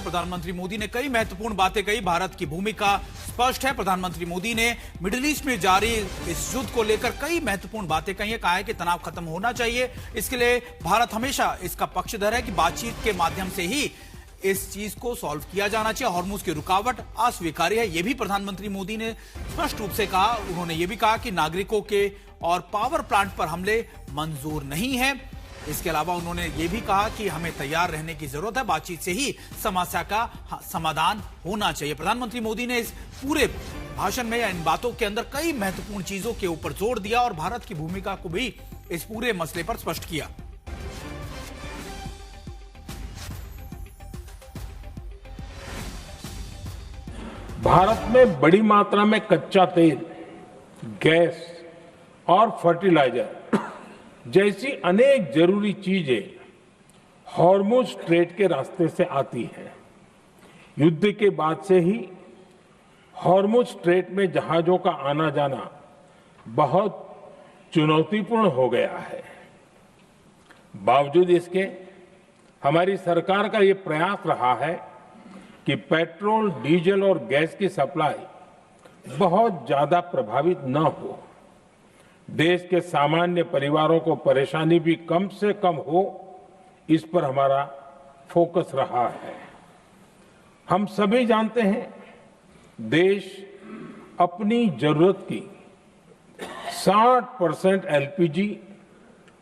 प्रधानमंत्री मोदी ने कई महत्वपूर्ण बातें कही। भारत की भूमिका स्पष्ट है। प्रधानमंत्री मोदी ने मिडिल ईस्ट में जारी इस युद्ध को लेकर कई महत्वपूर्ण बातें कही है। कहा है कि तनाव खत्म होना चाहिए। इसके लिए भारत हमेशा इसका पक्षधर है कि बातचीत के माध्यम से ही इस चीज को सॉल्व किया जाना चाहिए। हॉर्मुज की रुकावट अस्वीकार्य है, यह भी प्रधानमंत्री मोदी ने स्पष्ट रूप से कहा। उन्होंने यह भी कहा कि नागरिकों के और पावर प्लांट पर हमले मंजूर नहीं है। इसके अलावा उन्होंने ये भी कहा कि हमें तैयार रहने की जरूरत है। बातचीत से ही समस्या का समाधान होना चाहिए। प्रधानमंत्री मोदी ने इस पूरे भाषण में या इन बातों के अंदर कई महत्वपूर्ण चीजों के ऊपर जोर दिया और भारत की भूमिका को भी इस पूरे मसले पर स्पष्ट किया। भारत में बड़ी मात्रा में कच्चा तेल, गैस और फर्टिलाइजर जैसी अनेक जरूरी चीजें हॉर्मुज स्ट्रेट के रास्ते से आती हैं। युद्ध के बाद से ही हॉर्मुज स्ट्रेट में जहाजों का आना जाना बहुत चुनौतीपूर्ण हो गया है। बावजूद इसके हमारी सरकार का ये प्रयास रहा है कि पेट्रोल, डीजल और गैस की सप्लाई बहुत ज्यादा प्रभावित न हो। देश के सामान्य परिवारों को परेशानी भी कम से कम हो, इस पर हमारा फोकस रहा है। हम सभी जानते हैं, देश अपनी जरूरत की 60% एलपीजी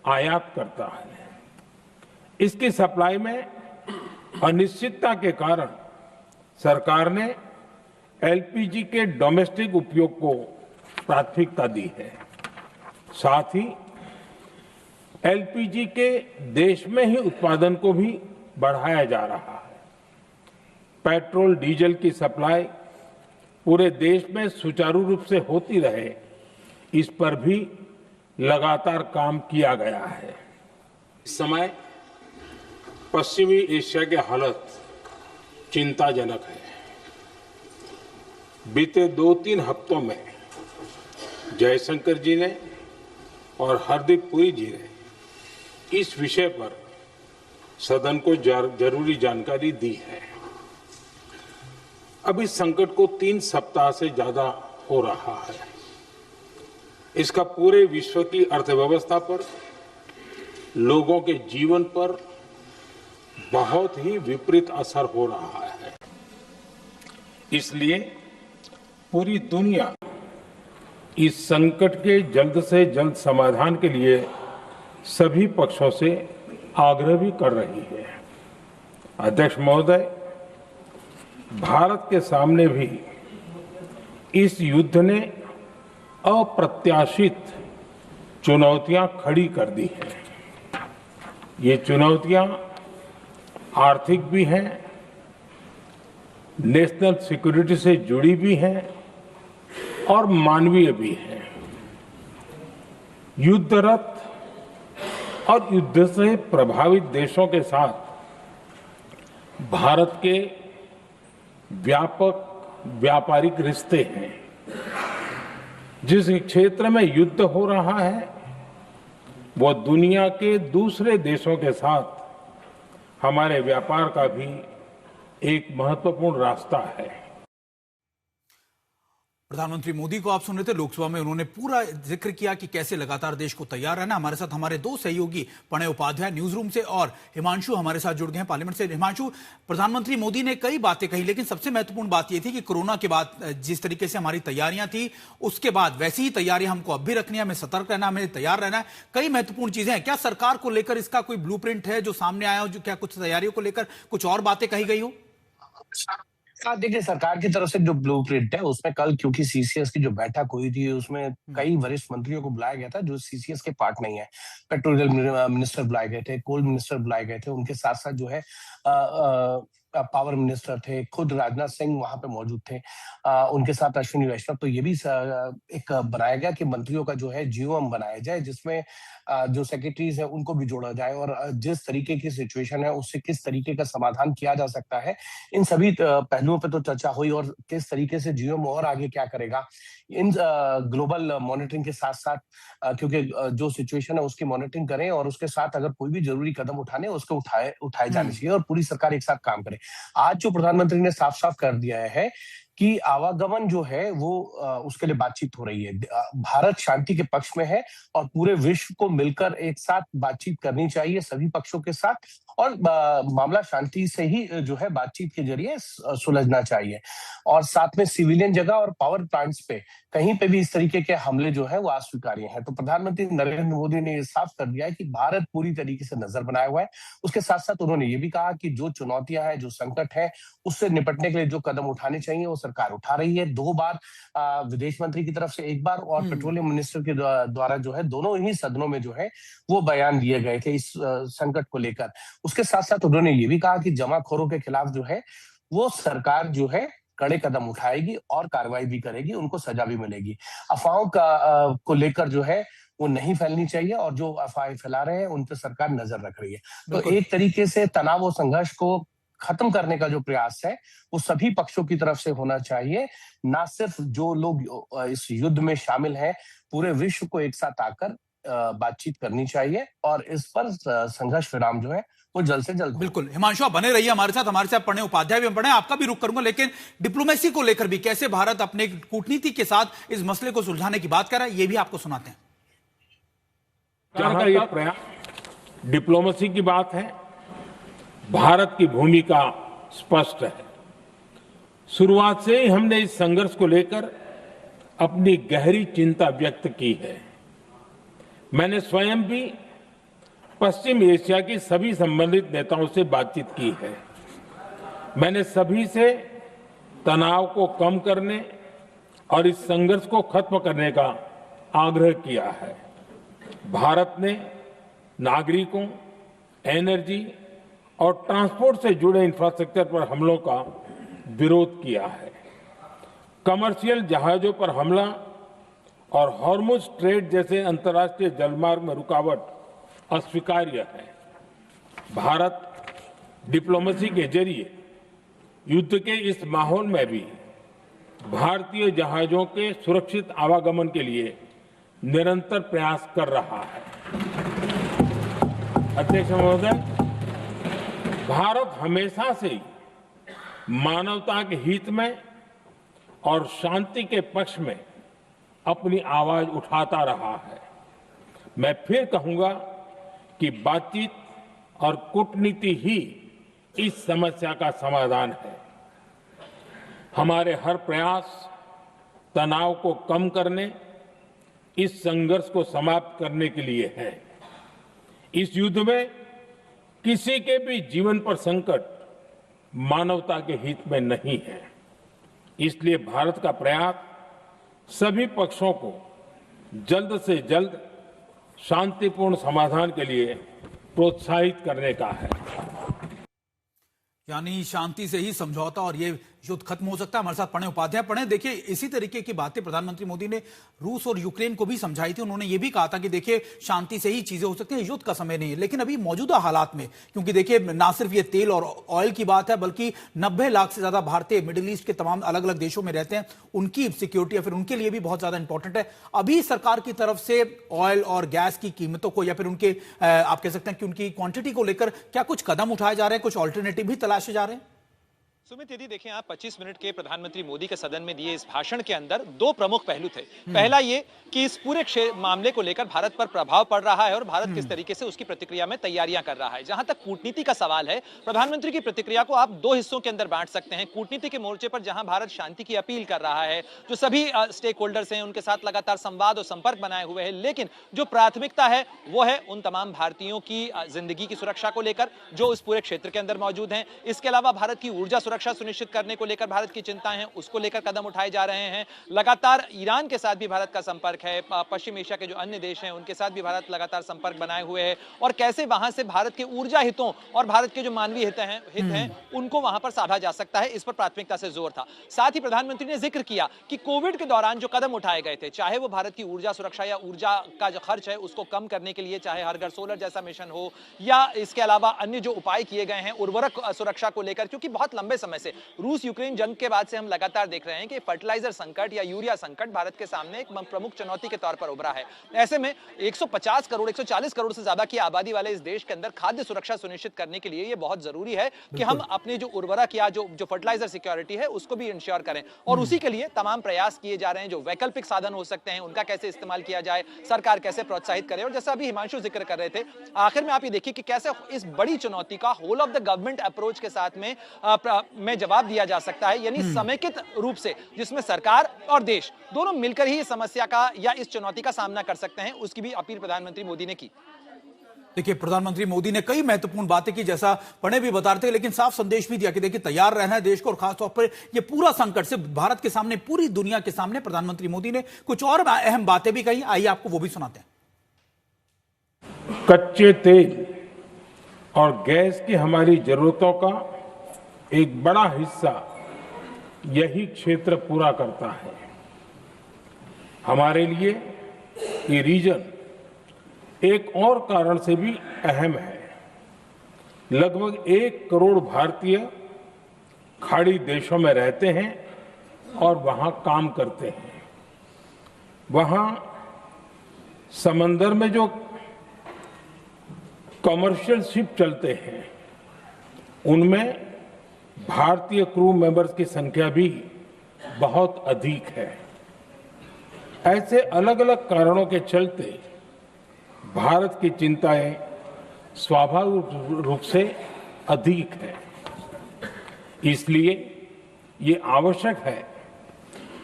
आयात करता है। इसकी सप्लाई में अनिश्चितता के कारण सरकार ने एलपीजी के डोमेस्टिक उपयोग को प्राथमिकता दी है। साथ ही एलपीजी के देश में ही उत्पादन को भी बढ़ाया जा रहा है। पेट्रोल, डीजल की सप्लाई पूरे देश में सुचारू रूप से होती रहे, इस पर भी लगातार काम किया गया है। इस समय पश्चिमी एशिया की हालत चिंताजनक है। बीते 2-3 हफ्तों में जयशंकर जी ने और हरदीप पुरी जी ने इस विषय पर सदन को जरूरी जानकारी दी है। अब इस संकट को 3 सप्ताह से ज्यादा हो रहा है। इसका पूरे विश्व की अर्थव्यवस्था पर, लोगों के जीवन पर बहुत ही विपरीत असर हो रहा है। इसलिए पूरी दुनिया इस संकट के जल्द से जल्द समाधान के लिए सभी पक्षों से आग्रह भी कर रही है। अध्यक्ष महोदय, भारत के सामने भी इस युद्ध ने अप्रत्याशित चुनौतियां खड़ी कर दी हैं। ये चुनौतियां आर्थिक भी हैं, नेशनल सिक्योरिटी से जुड़ी भी हैं और मानवीय भी है। युद्धरत और युद्ध से प्रभावित देशों के साथ भारत के व्यापक व्यापारिक रिश्ते हैं। जिस क्षेत्र में युद्ध हो रहा है, वो दुनिया के दूसरे देशों के साथ हमारे व्यापार का भी एक महत्वपूर्ण रास्ता है। प्रधानमंत्री मोदी को आप सुन रहे थे। लोकसभा में उन्होंने पूरा जिक्र किया कि कैसे लगातार देश को तैयार रहना। हमारे साथ हमारे 2 सहयोगी प्रणय उपाध्याय न्यूज रूम से और हिमांशु हमारे साथ जुड़ गए हैं पार्लियामेंट से। हिमांशु, प्रधानमंत्री मोदी ने कई बातें कही, लेकिन सबसे महत्वपूर्ण बात यह थी कि कोरोना के बाद जिस तरीके से हमारी तैयारियां थी, उसके बाद वैसी ही तैयारियां हमको अब भी रखनी है। हमें सतर्क रहना, हमें तैयार रहना है। कई महत्वपूर्ण चीजें हैं। क्या सरकार को लेकर इसका कोई ब्लूप्रिंट है जो सामने आया हो? जो क्या कुछ तैयारियों को लेकर कुछ और बातें कही गई हो? हाँ, देखिए, सरकार की तरफ से जो ब्लूप्रिंट है उसमें कल, क्योंकि सीसीएस की जो बैठक हुई थी उसमें कई वरिष्ठ मंत्रियों को बुलाया गया था जो सीसीएस के पार्ट नहीं है। पेट्रोलियम मिनिस्टर बुलाए गए थे, कोल मिनिस्टर बुलाए गए थे, उनके साथ साथ जो है पावर मिनिस्टर थे, खुद राजनाथ सिंह वहां पे मौजूद थे, उनके साथ अश्विनी वैष्णव। तो ये भी एक बनाया गया कि मंत्रियों का जो है जीओएम बनाया जाए, जिसमें जो सेक्रेटरीज है उनको भी जोड़ा जाए और जिस तरीके की सिचुएशन है उससे किस तरीके का समाधान किया जा सकता है, इन सभी पहलुओं पे तो चर्चा हुई। और किस तरीके से जीओएम और आगे क्या करेगा इन ग्लोबल मॉनिटरिंग के साथ साथ, क्योंकि जो सिचुएशन है उसकी मॉनिटरिंग करें और उसके साथ अगर कोई भी जरूरी कदम उठाने उसको उठाए जाने चाहिए और पूरी सरकार एक साथ काम करे। आज जो प्रधानमंत्री ने साफ साफ कर दिया है कि आवागमन जो है वो उसके लिए बातचीत हो रही है। भारत शांति के पक्ष में है और पूरे विश्व को मिलकर एक साथ बातचीत करनी चाहिए सभी पक्षों के साथ, और मामला शांति से ही जो है बातचीत के जरिए सुलझना चाहिए। और साथ में सिविलियन जगह और पावर प्लांट्स पे कहीं पे भी इस तरीके के हमले जो है वो अस्वीकार्य हैं। तो प्रधानमंत्री नरेंद्र मोदी ने ये साफ कर दिया है कि भारत पूरी तरीके से नजर बनाया हुआ है। उसके साथ साथ उन्होंने ये भी कहा कि जो चुनौतियां हैं, जो संकट है, उससे निपटने के लिए जो कदम उठाने चाहिए वो सरकार उठा रही है। 2 बार विदेश मंत्री की तरफ से, 1 बार और पेट्रोलियम मिनिस्टर के द्वारा जो है दोनों ही सदनों में जो है वो बयान दिए गए थे इस संकट को लेकर। उसके साथ साथ उन्होंने ये भी कहा कि जमाखोरों के खिलाफ जो है वो सरकार जो है कड़े कदम उठाएगी और कार्रवाई भी करेगी, उनको सजा भी मिलेगी। अफवाहों को लेकर जो है वो नहीं फैलनी चाहिए और जो अफवाहें फैला रहे हैं उन पर सरकार नजर रख रही है। तो एक तरीके से तनाव और संघर्ष को खत्म करने का जो प्रयास है वो सभी पक्षों की तरफ से होना चाहिए, ना सिर्फ जो लोग इस युद्ध में शामिल हैं। पूरे विश्व को एक साथ आकर बातचीत करनी चाहिए और इस पर संघर्ष विराम जो है वो जल्द से जल्द। बिल्कुल हिमांशु, आप बने रहिए हमारे साथ पढ़े उपाध्याय भी पढ़े, आपका भी रुख करूंगा, लेकिन डिप्लोमेसी को लेकर भी कैसे भारत अपने कूटनीति के साथ इस मसले को सुलझाने की बात कर रहा है, ये भी आपको सुनाते हैं। जहां ये प्रयास डिप्लोमेसी की बात है, भारत की भूमिका स्पष्ट है। शुरुआत से ही हमने इस संघर्ष को लेकर अपनी गहरी चिंता व्यक्त की है। मैंने स्वयं भी पश्चिम एशिया की सभी संबंधित नेताओं से बातचीत की है। मैंने सभी से तनाव को कम करने और इस संघर्ष को खत्म करने का आग्रह किया है। भारत ने नागरिकों, एनर्जी और ट्रांसपोर्ट से जुड़े इंफ्रास्ट्रक्चर पर हमलों का विरोध किया है। कमर्शियल जहाजों पर हमला और हॉर्मुज स्ट्रेट जैसे अंतर्राष्ट्रीय जलमार्ग में रुकावट अस्वीकार्य है। भारत डिप्लोमेसी के जरिए युद्ध के इस माहौल में भी भारतीय जहाजों के सुरक्षित आवागमन के लिए निरंतर प्रयास कर रहा है। अध्यक्ष महोदय, भारत हमेशा से ही मानवता के हित में और शांति के पक्ष में अपनी आवाज उठाता रहा है। मैं फिर कहूंगा कि बातचीत और कूटनीति ही इस समस्या का समाधान है। हमारे हर प्रयास तनाव को कम करने, इस संघर्ष को समाप्त करने के लिए है। इस युद्ध में किसी के भी जीवन पर संकट मानवता के हित में नहीं है। इसलिए भारत का प्रयास सभी पक्षों को जल्द से जल्द शांतिपूर्ण समाधान के लिए प्रोत्साहित करने का है। यानी शांति से ही समझौता और ये युद्ध खत्म हो सकता है। हमारे साथ पढ़े उपाध्याय पढ़े। देखिए, इसी तरीके की बातें प्रधानमंत्री मोदी ने रूस और यूक्रेन को भी समझाई थी। उन्होंने ये भी कहा था कि देखिए शांति से ही चीजें हो सकती हैं, युद्ध का समय नहीं है। लेकिन अभी मौजूदा हालात में, क्योंकि देखिए ना सिर्फ ये तेल और ऑयल की बात है, बल्कि 90 लाख से ज्यादा भारतीय मिडिल ईस्ट के तमाम अलग अलग देशों में रहते हैं, उनकी सिक्योरिटी या फिर उनके लिए भी बहुत ज्यादा इंपॉर्टेंट है। अभी सरकार की तरफ से ऑयल और गैस की कीमतों को या फिर उनके आप कह सकते हैं कि उनकी क्वांटिटी को लेकर क्या कुछ कदम उठाए जा रहे हैं, कुछ ऑल्टरनेटिव भी तलाशे जा रहे हैं? सुमित, यदि देखें आप 25 मिनट के प्रधानमंत्री मोदी के सदन में दिए इस भाषण के अंदर 2 प्रमुख पहलू थे। पहला ये कि इस पूरे मामले को लेकर भारत पर प्रभाव पड़ रहा है और भारत किस तरीके से उसकी प्रतिक्रिया में तैयारियां कर रहा है। जहां तक कूटनीति का सवाल है, प्रधानमंत्री की प्रतिक्रिया को आप 2 हिस्सों के अंदर बांट सकते हैं। कूटनीति के मोर्चे पर जहां भारत शांति की अपील कर रहा है, जो सभी स्टेक होल्डर्स हैं उनके साथ लगातार संवाद और संपर्क बनाए हुए है, लेकिन जो प्राथमिकता है वो है उन तमाम भारतीयों की जिंदगी की सुरक्षा को लेकर जो इस पूरे क्षेत्र के अंदर मौजूद हैं। इसके अलावा भारत की ऊर्जा सुरक्षा सुनिश्चित करने को लेकर भारत की चिंताएं हैं, उसको लेकर कदम उठाए जा रहे हैं। लगातार ईरान के साथ भी भारत का संपर्क है, पश्चिम एशिया के जो अन्य देश हैं उनके साथ भी भारत लगातार संपर्क बनाए हुए है और कैसे वहां से भारत के ऊर्जा हितों और भारत के जो मानवीय हित हैं उनको वहां पर साधा जा सकता है, इस पर प्राथमिकता से जोर था। साथ ही प्रधानमंत्री ने जिक्र किया कि कोविड के दौरान जो कदम उठाए गए थे, चाहे वो भारत की ऊर्जा सुरक्षा या ऊर्जा का जो खर्च है उसको कम करने के लिए, चाहे हर घर सोलर जैसा मिशन हो या इसके अलावा अन्य जो उपाय किए गए हैं उर्वरक सुरक्षा को लेकर, क्योंकि बहुत लंबे समय से। रूस यूक्रेन जंग के बाद से हम लगातार देख रहे हैं कि फर्टिलाइजर संकट या यूरिया संकट भारत के सामने एक प्रमुख चुनौती के तौर पर उभरा है। ऐसे में 150 करोड़ 140 करोड़ से ज्यादा की आबादी वाले इस देश के अंदर खाद्य सुरक्षा सुनिश्चित करने के लिए यह बहुत जरूरी है कि हम अपने जो उर्वरक या जो फर्टिलाइजर सिक्योरिटी है उसको भी इंश्योर करें, और उसी के लिए तमाम प्रयास किए जा रहे हैं। जो वैकल्पिक साधन हो सकते हैं उनका कैसे इस्तेमाल किया जाए, सरकार कैसे प्रोत्साहित करे, और जैसा अभी हिमांशु जिक्र कर रहे थे, आखिर में आप ये देखिए कि कैसे इस बड़ी चुनौती का whole of the government approach के साथ में जवाब दिया जा सकता है, यानी समेकित रूप से, जिसमें सरकार और देश दोनों मिलकर ही इस समस्या का या इस चुनौती का सामना कर सकते हैं, उसकी भी अपील प्रधानमंत्री मोदी ने की। देखिए, प्रधानमंत्री मोदी ने कई महत्वपूर्ण बातें की, जैसा प्रणय भी बता रहे थे, लेकिन साफ संदेश भी दिया कि देखिए तैयार रहना है देश को, और खासतौर पर ये पूरा संकट से भारत के सामने, पूरी दुनिया के सामने प्रधानमंत्री मोदी ने कुछ और अहम बातें भी कही। आइए आपको वो भी सुनाते हैं। कच्चे तेल और गैस की हमारी जरूरतों का एक बड़ा हिस्सा यही क्षेत्र पूरा करता है। हमारे लिए ये रीजन एक और कारण से भी अहम है। लगभग 1 करोड़ भारतीय खाड़ी देशों में रहते हैं और वहां काम करते हैं। वहां समंदर में जो कमर्शियल शिप चलते हैं उनमें भारतीय क्रू मेंबर्स की संख्या भी बहुत अधिक है। ऐसे अलग अलग कारणों के चलते भारत की चिंताएं स्वाभाविक रूप से अधिक है। इसलिए ये आवश्यक है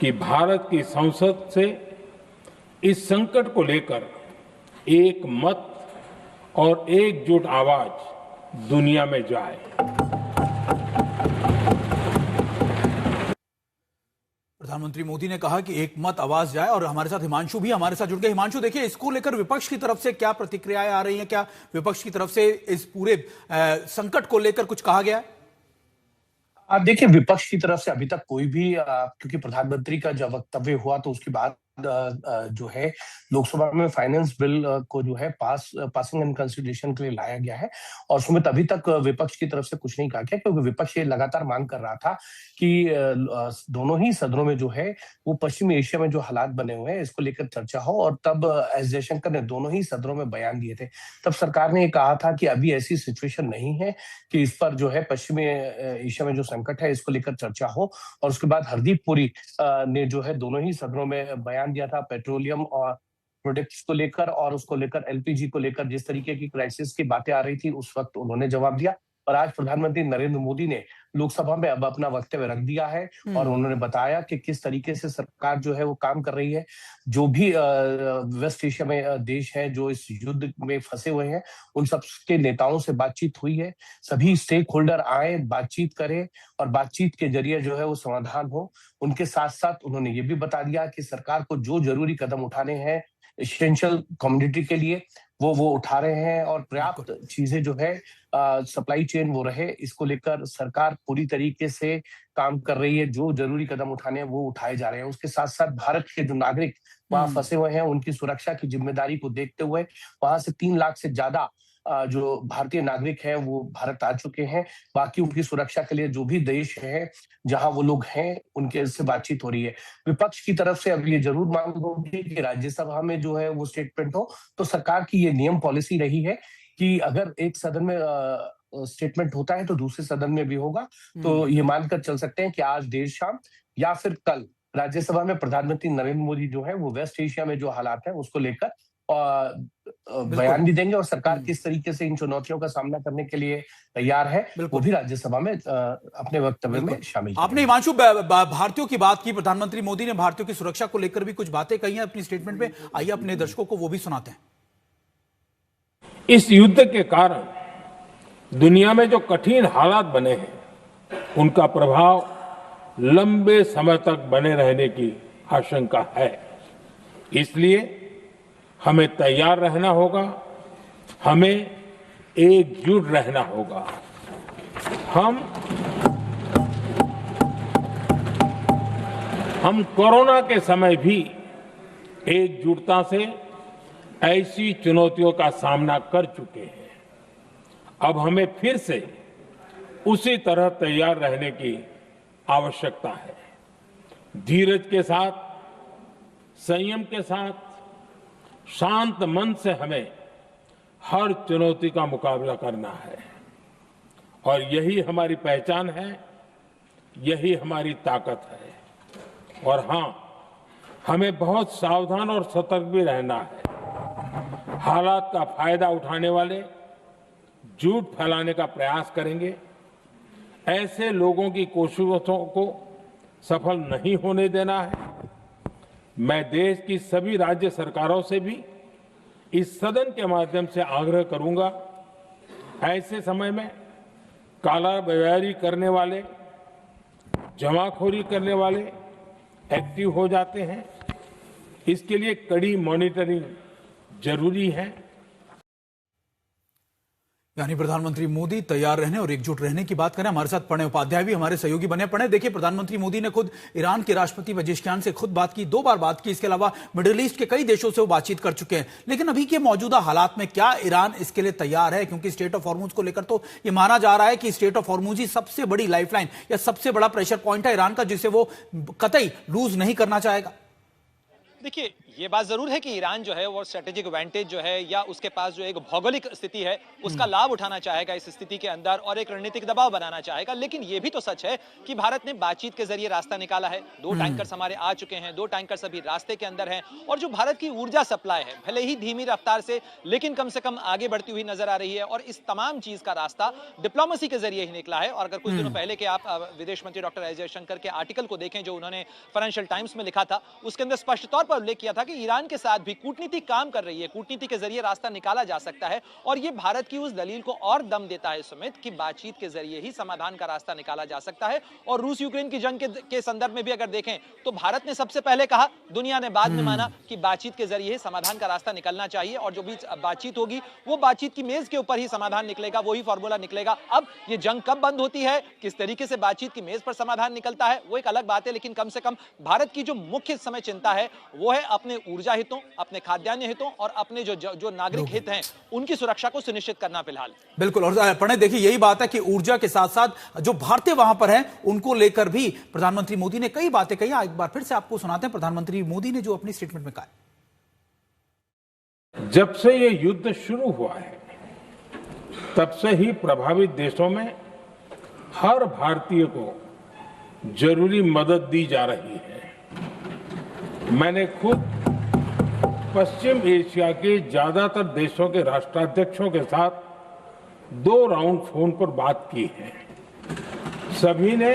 कि भारत की संसद से इस संकट को लेकर एक मत और एकजुट आवाज दुनिया में जाए। प्रधानमंत्री मोदी ने कहा कि एक मत आवाज जाए, और हमारे साथ हिमांशु भी हमारे साथ जुड़ गए। हिमांशु, देखिए, इसको लेकर विपक्ष की तरफ से क्या प्रतिक्रियाएं आ रही हैं? क्या विपक्ष की तरफ से इस पूरे संकट को लेकर कुछ कहा गया है? देखिए, विपक्ष की तरफ से अभी तक कोई भी क्योंकि प्रधानमंत्री का जब वक्तव्य हुआ तो उसके बाद जो है लोकसभा में फाइनेंस बिल को जो है पासिंग एंड कंसिडरेशन के लिए लाया गया है, और सुमित अभी तक विपक्ष की तरफ से कुछ नहीं कहा गया, क्योंकि विपक्ष ये लगातार मांग कर रहा था कि दोनों ही सदनों में जो है वो पश्चिमी एशिया में जो हालात बने हुए हैं इसको लेकर चर्चा हो, और तब एस जयशंकर ने दोनों ही सदनों में बयान दिए थे। तब सरकार ने ये कहा था कि अभी ऐसी सिचुएशन नहीं है कि इस पर जो है पश्चिमी एशिया में जो संकट है इसको लेकर चर्चा हो। और उसके बाद हरदीप पुरी ने जो है दोनों ही सदनों में बयान दिया था पेट्रोलियम और प्रोडक्ट्स को लेकर, और उसको लेकर एलपीजी को लेकर जिस तरीके की क्राइसिस की बातें आ रही थी उस वक्त उन्होंने जवाब दिया। और आज प्रधानमंत्री नरेंद्र मोदी ने लोकसभा में अब अपना वक्तव्य रख दिया है, और उन्होंने बताया कि किस तरीके से सरकार जो है वो काम कर रही है। जो भी वेस्ट एशिया में देश है जो इस युद्ध में फंसे हुए हैं उन सब के नेताओं से बातचीत हुई है। सभी स्टेक होल्डर आए, बातचीत करें, और बातचीत के जरिए जो है वो समाधान हो। उनके साथ साथ उन्होंने ये भी बता दिया कि सरकार को जो जरूरी कदम उठाने हैं एसेंशियल कम्युनिटी के लिए वो उठा रहे हैं, और पर्याप्त चीजें जो है सप्लाई चेन वो रहे, इसको लेकर सरकार पूरी तरीके से काम कर रही है। जो जरूरी कदम उठाने हैं वो उठाए जा रहे हैं। उसके साथ साथ भारत के जो नागरिक वहां फंसे हुए हैं उनकी सुरक्षा की जिम्मेदारी को देखते हुए वहां से 3 लाख से ज्यादा जो भारतीय नागरिक हैं वो भारत आ चुके हैं। बाकी उनकी सुरक्षा के लिए जो भी देश है जहां वो लोग हैं उनके से बातचीत हो रही है। विपक्ष की तरफ से अब ये जरूर मांग होगी कि राज्यसभा में जो है वो स्टेटमेंट हो। तो सरकार की ये नियम पॉलिसी रही है कि अगर एक सदन में स्टेटमेंट होता है तो दूसरे सदन में भी होगा। तो ये मानकर चल सकते हैं कि आज देर शाम या फिर कल राज्यसभा में प्रधानमंत्री नरेंद्र मोदी जो है वो वेस्ट एशिया में जो हालात है उसको लेकर बयान भी देंगे, और सरकार किस तरीके से इन चुनौतियों का सामना करने के लिए तैयार है वो भी राज्यसभा में अपने वक्तव्य में शामिल। आपने हिमांशु भारतीयों की बात की, प्रधानमंत्री मोदी ने भारतीयों की सुरक्षा को लेकर भी कुछ बातें कही हैं अपनी स्टेटमेंट में। आइए अपने दर्शकों को वो भी सुनाते हैं। इस युद्ध के कारण दुनिया में जो कठिन हालात बने हैं उनका प्रभाव लंबे समय तक बने रहने की आशंका है। इसलिए हमें तैयार रहना होगा, हमें एकजुट रहना होगा। हम कोरोना के समय भी एकजुटता से ऐसी चुनौतियों का सामना कर चुके हैं। अब हमें फिर से उसी तरह तैयार रहने की आवश्यकता है। धीरज के साथ, संयम के साथ, शांत मन से हमें हर चुनौती का मुकाबला करना है और यही हमारी पहचान है, यही हमारी ताकत है। और हां, हमें बहुत सावधान और सतर्क भी रहना है। हालात का फायदा उठाने वाले झूठ फैलाने का प्रयास करेंगे, ऐसे लोगों की कोशिशों को सफल नहीं होने देना है। मैं देश की सभी राज्य सरकारों से भी इस सदन के माध्यम से आग्रह करूंगा, ऐसे समय में कालाबाजारी करने वाले, जमाखोरी करने वाले एक्टिव हो जाते हैं। इसके लिए कड़ी मॉनिटरिंग जरूरी है। यानी प्रधानमंत्री मोदी तैयार रहने और एकजुट रहने की बात करें। हमारे साथ प्रणय उपाध्याय भी हमारे सहयोगी बने। प्रणय, देखिए, प्रधानमंत्री मोदी ने खुद ईरान के राष्ट्रपति पेजेश्कियान से खुद बात की, 2 बार बात की। इसके अलावा मिडिल ईस्ट के कई देशों से वो बातचीत कर चुके हैं। लेकिन अभी के मौजूदा हालात में क्या ईरान इसके लिए तैयार है? क्योंकि स्टेट ऑफ हॉर्मुज को लेकर तो ये माना जा रहा है कि स्टेट ऑफ हॉर्मुज ही सबसे बड़ी लाइफलाइन या सबसे बड़ा प्रेशर पॉइंट है ईरान का, जिसे वो कतई लूज नहीं करना चाहेगा। देखिए, ये बात जरूर है कि ईरान जो है वो स्ट्रेटेजिक एडवांटेज जो है या उसके पास जो एक भौगोलिक स्थिति है उसका लाभ उठाना चाहेगा इस स्थिति के अंदर और एक रणनीतिक दबाव बनाना चाहेगा। लेकिन ये भी तो सच है कि भारत ने बातचीत के जरिए रास्ता निकाला है। 2 टैंकर्स हमारे आ चुके हैं, 2 टैंकर्स अभी रास्ते के अंदर हैं और जो भारत की ऊर्जा सप्लाई है, भले ही धीमी रफ्तार से लेकिन कम से कम आगे बढ़ती हुई नजर आ रही है। और इस तमाम चीज का रास्ता डिप्लोमेसी के जरिए ही निकला है। और अगर कुछ दिनों पहले के आप विदेश मंत्री डॉक्टर एस जयशंकर के आर्टिकल को देखें जो उन्होंने फाइनेंशियल टाइम्स में लिखा था, उसके अंदर स्पष्ट तौर पर उल्लेख किया था कि ईरान के साथ भी कूटनीति काम कर रही है, कूटनीति के जरिए रास्ता निकाला जा सकता है। और ये भारत की उस दलील को और दम देता है सुमित कि बातचीत के जरिए ही समाधान का रास्ता निकाला जा सकता है। और रूस यूक्रेन की जंग के संदर्भ में भी अगर देखें तो भारत ने सबसे पहले कहा, दुनिया ने बाद में माना कि बातचीत के जरिए ही समाधान का रास्ता निकलना चाहिए। और जो भी बातचीत होगी वो बातचीत की मेज के ऊपर ही समाधान निकलेगा, वही फॉर्मूला निकलेगा। अब ये जंग कब बंद होती है, किस तरीके से बातचीत की मेज पर समाधान निकलता है, वो एक अलग बात है। लेकिन कम से कम भारत की जो मुख्य समय चिंता है वो है अपने ऊर्जा हितों, अपने खाद्यान्न हितों और अपने जो नागरिक हित हैं उनकी सुरक्षा को सुनिश्चित करना फिलहाल। बिल्कुल। और प्रणय, देखिए, यही बात है कि ऊर्जा के साथ साथ जो भारतीय वहां पर हैं उनको लेकर भी प्रधानमंत्री मोदी ने कई बातें कही। एक बार फिर से आपको सुनाते हैं प्रधानमंत्री मोदी ने जो अपनी स्टेटमेंट में कहा। जब से ये युद्ध शुरू हुआ है तब से ही प्रभावित देशों में हर भारतीय को जरूरी मदद दी जा रही है। मैंने खुद पश्चिम एशिया के ज्यादातर देशों के राष्ट्राध्यक्षों के साथ 2 राउंड फोन पर बात की है। सभी ने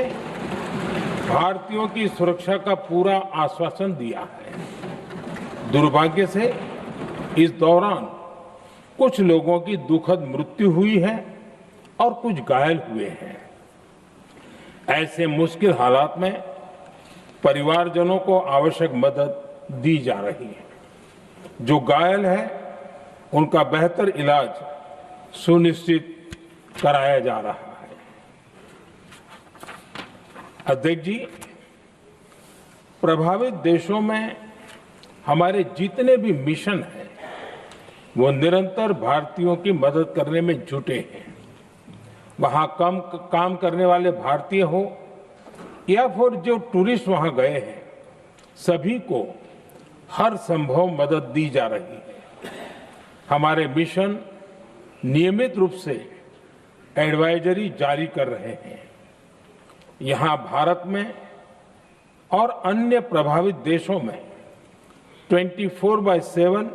भारतीयों की सुरक्षा का पूरा आश्वासन दिया है। दुर्भाग्य से इस दौरान कुछ लोगों की दुखद मृत्यु हुई है और कुछ घायल हुए हैं। ऐसे मुश्किल हालात में परिवारजनों को आवश्यक मदद दी जा रही है। जो घायल है उनका बेहतर इलाज सुनिश्चित कराया जा रहा है। अध्यक्ष जी, प्रभावित देशों में हमारे जितने भी मिशन हैं वो निरंतर भारतीयों की मदद करने में जुटे हैं। वहां काम करने वाले भारतीय हो या फिर जो टूरिस्ट वहां गए हैं, सभी को हर संभव मदद दी जा रही है। हमारे मिशन नियमित रूप से एडवाइजरी जारी कर रहे हैं। यहां भारत में और अन्य प्रभावित देशों में 24/7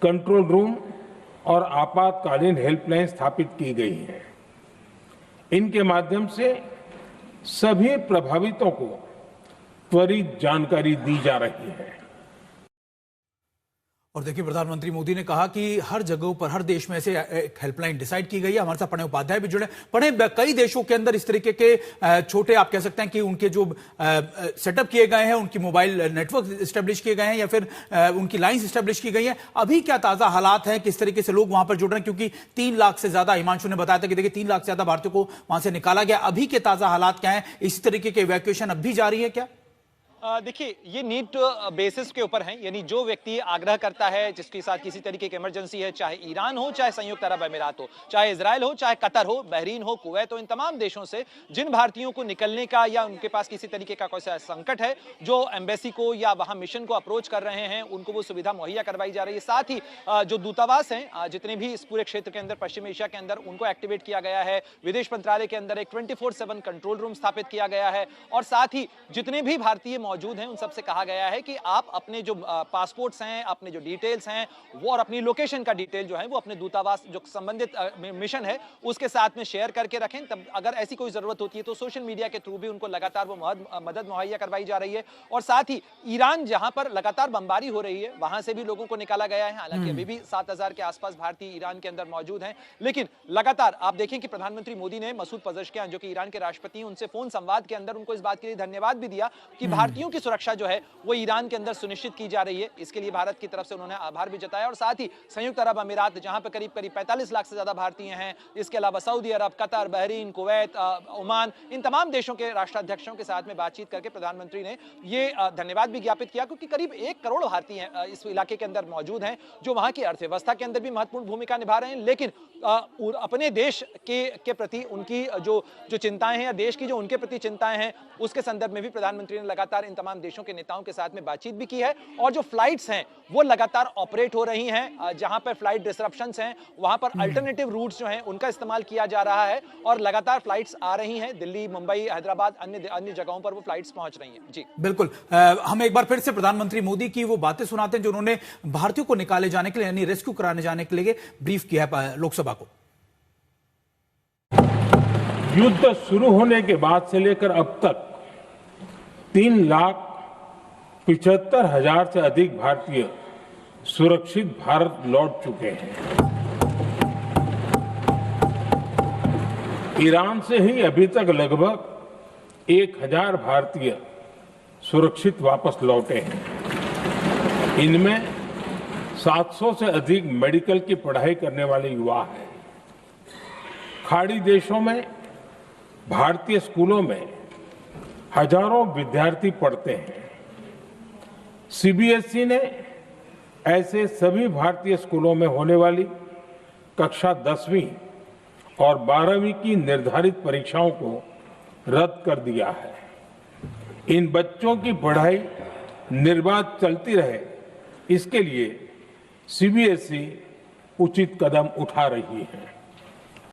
कंट्रोल रूम और आपातकालीन हेल्पलाइन स्थापित की गई है। इनके माध्यम से सभी प्रभावितों को त्वरित जानकारी दी जा रही है। और देखिए, प्रधानमंत्री मोदी ने कहा कि हर जगहों पर, हर देश में ऐसे एक हेल्पलाइन डिसाइड की गई है। हमारे साथ प्रणय उपाध्याय भी जुड़े। प्रणय, कई देशों के अंदर इस तरीके के छोटे, आप कह सकते हैं कि उनके जो सेटअप किए गए हैं, उनकी मोबाइल नेटवर्क स्टैब्लिश किए गए हैं या फिर उनकी लाइंस स्टैब्लिश की गई है। अभी क्या ताजा हालात हैं, किस तरीके से लोग वहां पर जुड़ रहे हैं? क्योंकि 3 लाख से ज्यादा, हिमांशु ने बताया था कि देखिए 3 लाख से ज्यादा भारतीयों को वहां से निकाला गया। अभी के ताजा हालात क्या है? इस तरीके के इवैक्यूएशन अब भी जारी है क्या? देखिए, ये नीड बेसिस के ऊपर है, यानी जो व्यक्ति आग्रह करता है जिसके साथ किसी तरीके की इमरजेंसी है, चाहे ईरान हो, चाहे संयुक्त अरब अमीरात हो, चाहे इजराइल हो, चाहे कतर हो, बहरीन हो, कुवैत हो, इन तमाम देशों से जिन भारतीयों को निकलने का या उनके पास किसी तरीके का कोई संकट है, जो एम्बेसी को या वहां मिशन को अप्रोच कर रहे हैं, उनको वो सुविधा मुहैया करवाई जा रही है। साथ ही जो दूतावास हैं जितने भी इस पूरे क्षेत्र के अंदर, पश्चिम एशिया के अंदर, उनको एक्टिवेट किया गया है। विदेश मंत्रालय के अंदर एक 24/7 कंट्रोल रूम स्थापित किया गया है और साथ ही जितने भी भारतीय मौजूद हैं उन सबसे कहा गया है कि आप अपने जो पासपोर्ट्स हैं, अपने जो डिटेल्स हैं वो और अपनी लोकेशन का डिटेल जो है वो अपने दूतावास जो संबंधित मिशन है उसके साथ में शेयर करके रखें। तब अगर ऐसी कोई जरूरत होती है तो सोशल मीडिया के थ्रू भी उनको लगातार वो मदद मुहैया करवाई जा रही है। और साथ ही ईरान जहां पर लगातार बमबारी हो रही है वहां से भी लोगों को निकाला गया है। हालांकि अभी भी 7,000 के आसपास भारतीय ईरान के अंदर मौजूद हैं, लेकिन लगातार आप देखें कि प्रधानमंत्री मोदी ने मसूद पज़ेश्कियान जो कि ईरान के राष्ट्रपति हैं उनसे फोन संवाद के अंदर उनको इस बात के लिए धन्यवाद भी दिया कि भारतीयों की सुरक्षा जो है वो ईरान के अंदर सुनिश्चित की जा रही है। इसके लिए भारत की तरफ से उन्होंने आभार भी जताया। और साथ ही संयुक्त अरब अमीरात जहां पर करीब 45 लाख से ज्यादा भारतीय हैं, इसके अलावा सऊदी अरब, कतर, बहरीन, कुवैत, ओमान, इन तमाम देशों के राष्ट्राध्यक्षों के साथ में बातचीत करके प्रधानमंत्री ने ये धन्यवाद भी ज्ञापित किया क्योंकि करीब 1 करोड़ भारतीय इस इलाके के अंदर मौजूद हैं जो वहां की अर्थव्यवस्था के अंदर भी महत्वपूर्ण भूमिका निभा रहे हैं, लेकिन अपने देश के प्रति उनकी जो चिंताएं हैं या देश की जो उनके प्रति चिंताएं हैं उसके संदर्भ में भी प्रधानमंत्री ने लगातार इन तमाम देशों के नेताओं के साथ में बातचीत भी की है। और जो फ्लाइट्स हैं वो लगातार ऑपरेट हो रही हैं, जहां पर फ्लाइट डिसरप्शंस हैं वहां पर अल्टरनेटिव रूट्स जो हैं उनका इस्तेमाल किया जा रहा है और लगातार फ्लाइट्स आ रही हैं। दिल्ली, मुंबई, हैदराबाद, अन्य जगहों पर वो फ्लाइट्स पहुंच रही हैं। जी बिल्कुल। हम एक बार फिर से प्रधानमंत्री मोदी की वो बातें सुनाते हैं जो उन्होंने भारतीयों को निकाले जाने के लिए यानी रेस्क्यू कराने जाने के लिए ब्रीफ किया है लोकसभा को। युद्ध शुरू होने के बाद से लेकर अब तक 3,75,000 से अधिक भारतीय सुरक्षित भारत लौट चुके हैं। ईरान से ही अभी तक लगभग 1,000 भारतीय सुरक्षित वापस लौटे हैं। इनमें 700 से अधिक मेडिकल की पढ़ाई करने वाले युवा हैं। खाड़ी देशों में भारतीय स्कूलों में हजारों विद्यार्थी पढ़ते हैं। सीबीएसई ने ऐसे सभी भारतीय स्कूलों में होने वाली कक्षा 10वीं और 12वीं की निर्धारित परीक्षाओं को रद्द कर दिया है। इन बच्चों की पढ़ाई निर्बाध चलती रहे इसके लिए सीबीएसई उचित कदम उठा रही है।